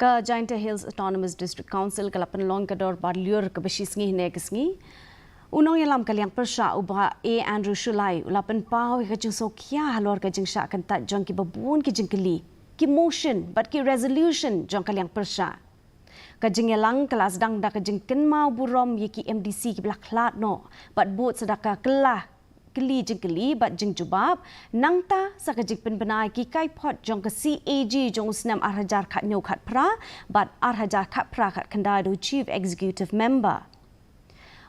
Ka Giant Hills Autonomous District Council kala Pynlong ka Dorkar Lyiur ka besi Sngi ne ka Sngi. Unong yalam kaliang persya uba Andrew Shulai ulapan pau ka jing sokya halor ka jing sya kan tat jong ki babun ki jing keli. Ki motion but ki resolution jong kaliang persya. Ka jing yalang kelas dang da ka jing kenmau burom ye ki MDC ki belak lat no. But bot sedaka kelah keli jing keli bat jing jubab nangta sa ka jing penbenai ki kai pot jong ka CAG jong snam arhajar khat nyo khat pra bat arhajar khat pra khat kandai do chief executive member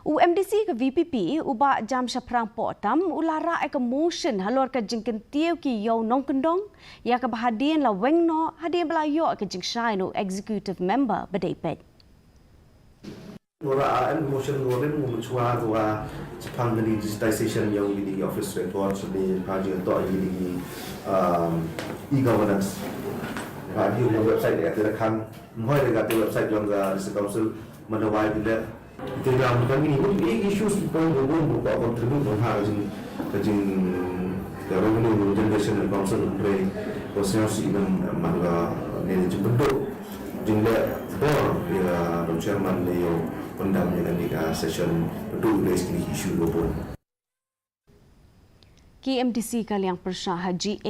u MDC ka VPP uba jam shaprang potam ulara ek motion halor ka jing kentio ki yo nong kendong ya ka bahadien la wengno hadien bla yo ka jing shai no executive member bedepet Ora an motion ngoren mo chwa dua Japan ni digitization yang di office report ni haji to di e-governance di website ya kan moi dekat website yang ga council madawai bila tidak bukan ini pun issues point go contribute ha jing the revenue generation council play proses even mangga ni bentuk jingla bor ya chairman ni pendam dengan di session dulu dari isu lopon KMDC kaliang persya Haji